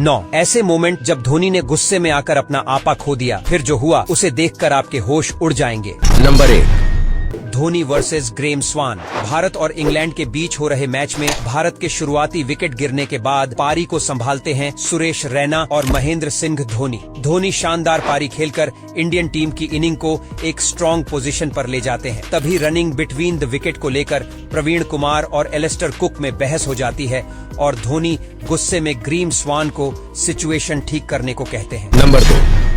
9 ऐसे मोमेंट जब धोनी ने गुस्से में आकर अपना आपा खो दिया, फिर जो हुआ उसे देखकर आपके होश उड़ जाएंगे। नंबर 8 धोनी वर्सेस ग्रेम स्वान। भारत और इंग्लैंड के बीच हो रहे मैच में भारत के शुरुआती विकेट गिरने के बाद पारी को संभालते हैं सुरेश रैना और महेंद्र सिंह धोनी। धोनी शानदार पारी खेलकर इंडियन टीम की इनिंग को एक स्ट्रॉन्ग पोजीशन पर ले जाते हैं। तभी रनिंग बिटवीन द विकेट को लेकर प्रवीण कुमार और एलिस्टर कुक में बहस हो जाती है और धोनी गुस्से में ग्रेम स्वान को सिचुएशन ठीक करने को कहते हैं। नंबर 2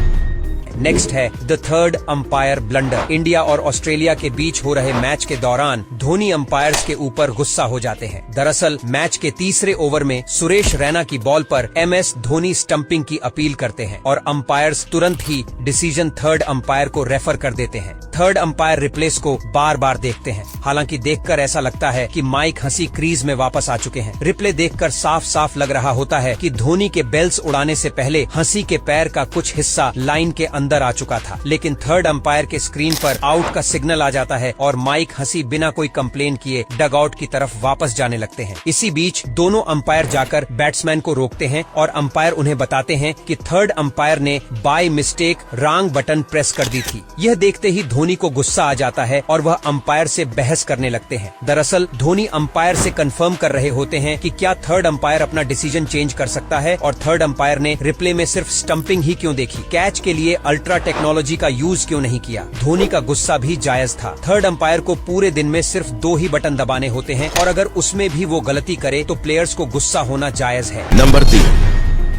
नेक्स्ट है the third umpire blunder. India और ऑस्ट्रेलिया के बीच हो रहे मैच के दौरान धोनी अंपायर्स के ऊपर गुस्सा हो जाते हैं। दरअसल मैच के तीसरे ओवर में सुरेश रैना की बॉल पर MS धोनी स्टंपिंग की अपील करते हैं और अंपायर्स तुरंत ही डिसीजन थर्ड अंपायर को रेफर कर देते हैं। थर्ड अंपायर रिप्लेस को बार बार देखते हैं। हालांकि देखकर ऐसा लगता है कि माइक हंसी क्रीज में वापस आ चुके हैं। रिप्ले देखकर साफ साफ लग रहा होता है कि धोनी के बेल्स उड़ाने से पहले हंसी के पैर का कुछ हिस्सा लाइन के अंदर आ चुका था, लेकिन थर्ड अंपायर के स्क्रीन पर आउट का सिग्नल आ जाता है और माइक हंसी बिना कोई कंप्लेन किए डगआउट की तरफ वापस जाने लगते हैं। इसी बीच दोनों अंपायर जाकर बैट्समैन को रोकते हैं और अंपायर उन्हें बताते हैं कि थर्ड अंपायर ने by mistake wrong button press कर दी थी। यह देखते ही धोनी को गुस्सा आ जाता है और वह अंपायर से बहस करने लगते हैं। दरअसल धोनी अंपायर से कंफर्म कर रहे होते हैं कि क्या थर्ड अंपायर अपना डिसीजन चेंज कर सकता है और थर्ड अंपायर ने रिप्ले में सिर्फ स्टंपिंग ही क्यों देखी, कैच के लिए अल्ट्रा टेक्नोलॉजी का यूज क्यों नहीं किया। धोनी का गुस्सा भी जायज था। थर्ड अंपायर को पूरे दिन में सिर्फ 2 ही बटन दबाने होते हैं और अगर उसमें भी वो गलती करे तो प्लेयर्स को गुस्सा होना जायज है। Number 3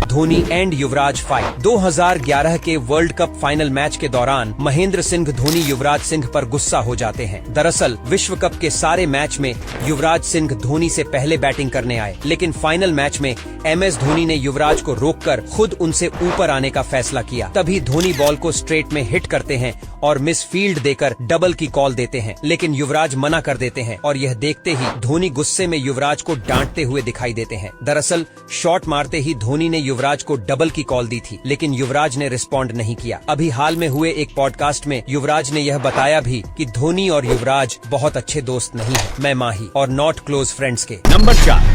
Dhoni and Yuvraj fight. 2011 के वर्ल्ड कप फाइनल मैच के दौरान महेंद्र सिंह धोनी युवराज सिंह पर गुस्सा हो जाते हैं। दरअसल विश्व कप के सारे मैच में युवराज सिंह धोनी से पहले बैटिंग करने आए, लेकिन फाइनल मैच में MS धोनी ने युवराज को रोककर खुद उनसे ऊपर आने का फैसला किया। तभी धोनी बॉल को स्ट्रेट में हिट करते हैं और मिस फील्ड देकर डबल की कॉल देते हैं, लेकिन युवराज मना कर देते हैं और यह देखते ही धोनी गुस्से में युवराज को डांटते हुए दिखाई देते हैं। दरअसल शॉट मारते ही धोनी ने युवराज को डबल की कॉल दी थी, लेकिन युवराज ने रिस्पॉन्ड नहीं किया। अभी हाल में हुए एक पॉडकास्ट में युवराज ने यह बताया भी कि धोनी और युवराज बहुत अच्छे दोस्त नहीं है, मैं माही और नॉट क्लोज फ्रेंड्स के। नंबर 4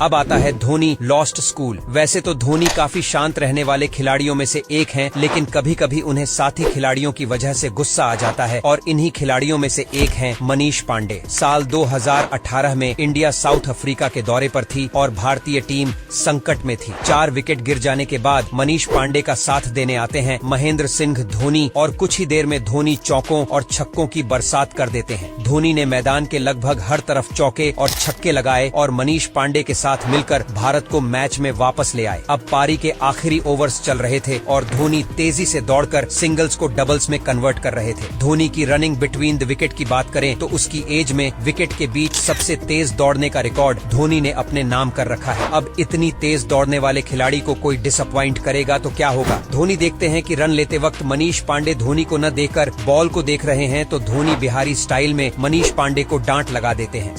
अब आता है धोनी लॉस्ट स्कूल। वैसे तो धोनी काफी शांत रहने वाले खिलाड़ियों में से एक हैं, लेकिन कभी कभी उन्हें साथी खिलाड़ियों की वजह से गुस्सा आ जाता है और इन्हीं खिलाड़ियों में से एक हैं मनीष पांडे। साल 2018 में इंडिया साउथ अफ्रीका के दौरे पर थी और भारतीय टीम संकट में थी। 4 विकेट गिर जाने के बाद मनीष पांडे का साथ देने आते हैं महेंद्र सिंह धोनी और कुछ ही देर में धोनी चौकों और छक्कों की बरसात कर देते हैं। धोनी ने मैदान के लगभग हर तरफ चौके और छक्के लगाए और मनीष पांडे के साथ मिलकर भारत को मैच में वापस ले आए। अब पारी के आखिरी ओवर्स चल रहे थे और धोनी तेजी से दौड़कर सिंगल्स को डबल्स में कन्वर्ट कर रहे थे। धोनी की रनिंग बिटवीन द विकेट की बात करें तो उसकी एज में विकेट के बीच सबसे तेज दौड़ने का रिकॉर्ड धोनी ने अपने नाम कर रखा है। अब इतनी तेज दौड़ने वाले खिलाड़ी को कोई डिसअपॉइंट करेगा तो क्या होगा। धोनी देखते हैं कि रन लेते वक्त मनीष पांडे धोनी को न देखकर बॉल को देख रहे हैं, तो धोनी बिहारी स्टाइल में मनीष पांडे को डांट लगा देते हैं।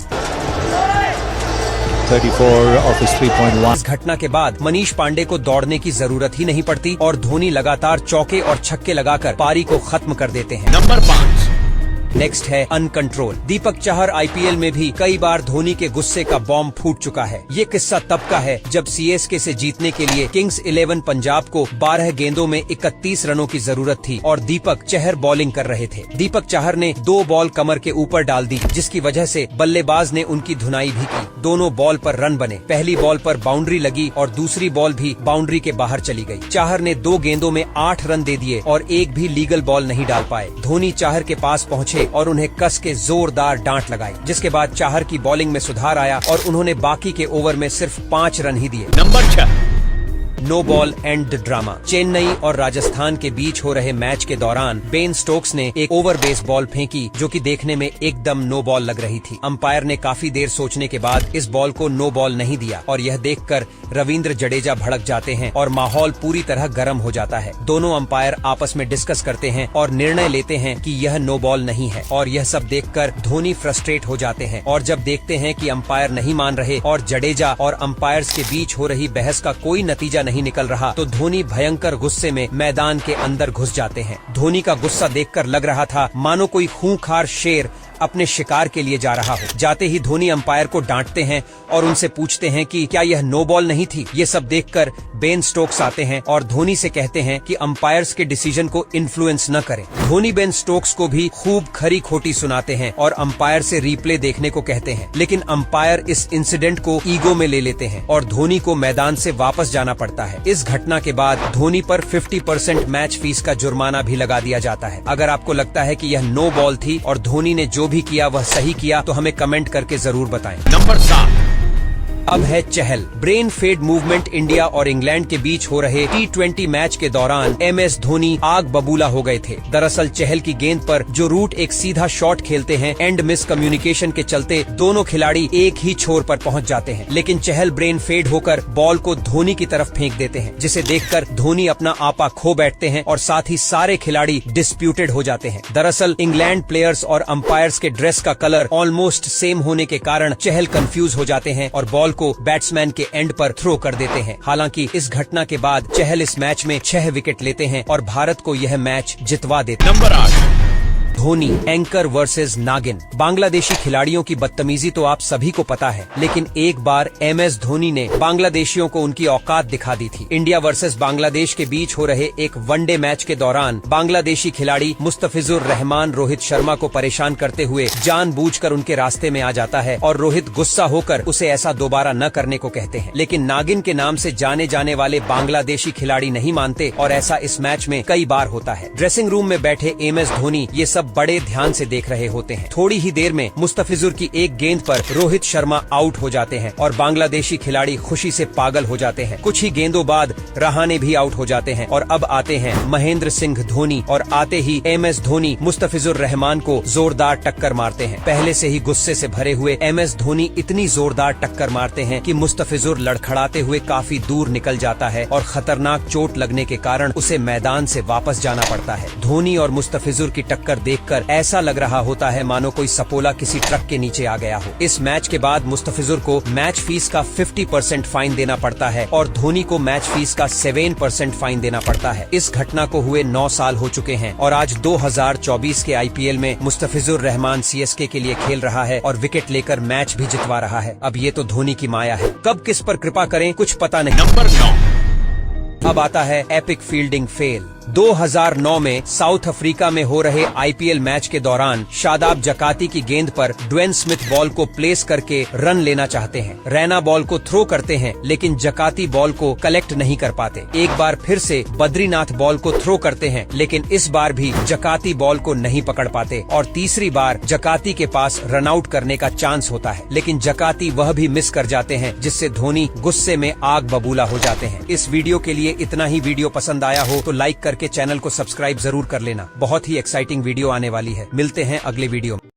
34 of his 3.1। इस घटना के बाद मनीष पांडे को दौड़ने की जरूरत ही नहीं पड़ती और धोनी लगातार चौके और छक्के लगाकर पारी को खत्म कर देते हैं। नंबर 5 नेक्स्ट है अनकंट्रोल। दीपक चाहर IPL में भी कई बार धोनी के गुस्से का बॉम्ब फूट चुका है। ये किस्सा तब का है जब CSK से जीतने के लिए किंग्स 11 पंजाब को 12 गेंदों में 31 रनों की जरूरत थी और दीपक चाहर बॉलिंग कर रहे थे। दीपक चाहर ने 2 बॉल कमर के ऊपर डाल दी, जिसकी वजह से बल्लेबाज ने उनकी धुनाई भी की। दोनों बॉल पर रन बने। पहली बॉल पर बाउंड्री लगी और दूसरी बॉल भी बाउंड्री के बाहर चली गई। चाहर ने 2 गेंदों में 8 रन दे दिए और एक भी लीगल बॉल नहीं डाल पाए। धोनी चाहर के पास पहुंचे और उन्हें कस के जोरदार डांट लगाई, जिसके बाद चाहर की बॉलिंग में सुधार आया और उन्होंने बाकी के ओवर में सिर्फ 5 रन ही दिए। Number 6 no ball and drama. Chennai और राजस्थान के बीच हो रहे मैच के दौरान बेन स्टोक्स ने एक ओवर बेस बॉल फेंकी जो कि देखने में एकदम नो बॉल लग रही थी। अंपायर ने काफी देर सोचने के बाद इस बॉल को नो बॉल नहीं दिया और यह देखकर रविंद्र जडेजा भड़क जाते हैं और माहौल पूरी तरह गर्म हो जाता है। दोनों अंपायर आपस में डिस्कस करते हैं और निर्णय लेते हैं कि यह नो बॉल नहीं है और यह सब देखकर धोनी फ्रस्ट्रेट हो जाते हैं और जब देखते हैं कि अंपायर नहीं मान रहे और जडेजा और अंपायर्स के बीच हो रही बहस का कोई नतीजा नहीं निकल रहा, तो धोनी भयंकर गुस्से में मैदान के अंदर घुस जाते हैं। धोनी का गुस्सा देखकर लग रहा था मानो कोई खूंखार शेर अपने शिकार के लिए जा रहा हो। जाते ही धोनी अंपायर को डांटते हैं और उनसे पूछते हैं कि क्या यह नो बॉल नहीं थी। ये सब देखकर बेन स्टोक्स आते हैं और धोनी से कहते हैं कि अंपायर्स के डिसीजन को इन्फ्लुएंस न करें। धोनी बेन स्टोक्स को भी खूब खरी खोटी सुनाते हैं और अंपायर से रिप्ले देखने को कहते हैं, लेकिन अंपायर इस इंसिडेंट को ईगो में ले लेते हैं और धोनी को मैदान से वापस जाना पड़ता है। इस घटना के बाद धोनी पर 50% मैच फीस का जुर्माना भी लगा दिया जाता है। अगर आपको लगता है कि यह नो बॉल थी और धोनी ने जो भी किया वह सही किया तो हमें कमेंट करके जरूर बताएं। नंबर 7। अब है Chahal. Brain fade movement. India और इंग्लैंड के बीच हो रहे T20 मैच के दौरान MS धोनी आग बबूला हो गए थे। दरअसल चहल की गेंद पर जो रूट एक सीधा शॉट खेलते हैं, एंड मिस कम्युनिकेशन के चलते दोनों खिलाड़ी एक ही छोर पर पहुंच जाते हैं, लेकिन चहल ब्रेन फेड होकर बॉल को धोनी की तरफ फेंक देते हैं, जिसे देखकर धोनी अपना आपा खो बैठते हैं और साथ ही सारे खिलाड़ी डिस्प्यूटेड हो जाते हैं। दरअसल इंग्लैंड प्लेयर्स और अंपायर्स के ड्रेस का कलर ऑलमोस्ट सेम होने के कारण चहल कंफ्यूज हो जाते हैं और बॉल को बैट्समैन के एंड पर थ्रो कर देते हैं। हालांकि इस घटना के बाद चहल इस मैच में 6 विकेट लेते हैं और भारत को यह मैच जितवा देते हैं। नंबर 8। धोनी एंकर वर्सेस नागिन। बांग्लादेशी खिलाड़ियों की बदतमीजी तो आप सभी को पता है, लेकिन एक बार MS धोनी ने बांग्लादेशियों को उनकी औकात दिखा दी थी। इंडिया वर्सेस बांग्लादेश के बीच हो रहे एक वनडे मैच के दौरान बांग्लादेशी खिलाड़ी मुस्तफिजुर रहमान रोहित शर्मा को परेशान करते हुए जानबूझकर उनके रास्ते में आ जाता है और रोहित गुस्सा होकर उसे ऐसा दोबारा न करने को कहते हैं, लेकिन नागिन के नाम से जाने जाने वाले बांग्लादेशी खिलाड़ी नहीं मानते और ऐसा इस मैच में कई बार होता है। ड्रेसिंग रूम में बैठे MS धोनी ये सब बड़े ध्यान से देख रहे होते हैं। थोड़ी ही देर में मुस्तफिजुर की एक गेंद पर रोहित शर्मा आउट हो जाते हैं और बांग्लादेशी खिलाड़ी खुशी से पागल हो जाते हैं। कुछ ही गेंदों बाद रहाणे भी आउट हो जाते हैं और अब आते हैं महेंद्र सिंह धोनी और आते ही MS धोनी मुस्तफिजुर रहमान को जोरदार टक्कर मारते हैं। पहले से ही गुस्से से भरे हुए MS धोनी इतनी जोरदार टक्कर मारते हैं कि मुस्तफिजुर लड़खड़ाते हुए काफी दूर निकल जाता है और खतरनाक चोट लगने के कारण उसे मैदान से वापस जाना पड़ता है। धोनी और मुस्तफिजुर की टक्कर देखकर ऐसा लग रहा होता है मानो कोई सपोला किसी ट्रक के नीचे आ गया हो। इस मैच के बाद मुस्तफिजुर को मैच फीस का 50% फाइन देना पड़ता है और धोनी को मैच फीस का 7% फाइन देना पड़ता है। इस घटना को हुए 9 साल हो चुके हैं और आज 2024 के IPL में मुस्तफिजुर रहमान CSK के लिए खेल रहा है और विकेट लेकर मैच भी जितवा रहा है। अब ये तो धोनी की माया है, कब किस पर कृपा करें कुछ पता नहीं। नंबर 9। अब आता है एपिक फील्डिंग फेल। 2009 में साउथ अफ्रीका में हो रहे IPL मैच के दौरान शादाब जकाती की गेंद पर ड्वेन स्मिथ बॉल को प्लेस करके रन लेना चाहते हैं। रैना बॉल को थ्रो करते हैं, लेकिन जकाती बॉल को कलेक्ट नहीं कर पाते। एक बार फिर से बद्रीनाथ बॉल को थ्रो करते हैं, लेकिन इस बार भी जकाती बॉल को नहीं पकड़ पाते और तीसरी बार जकाती के पास रन आउट करने का चांस होता है, लेकिन जकाती वह भी मिस कर जाते हैं, जिससे धोनी गुस्से में आग बबूला हो जाते हैं। इस वीडियो के लिए इतना ही। वीडियो पसंद आया हो तो लाइक करके चैनल को सब्सक्राइब जरूर कर लेना। बहुत ही एक्साइटिंग वीडियो आने वाली है। मिलते हैं अगले वीडियो में।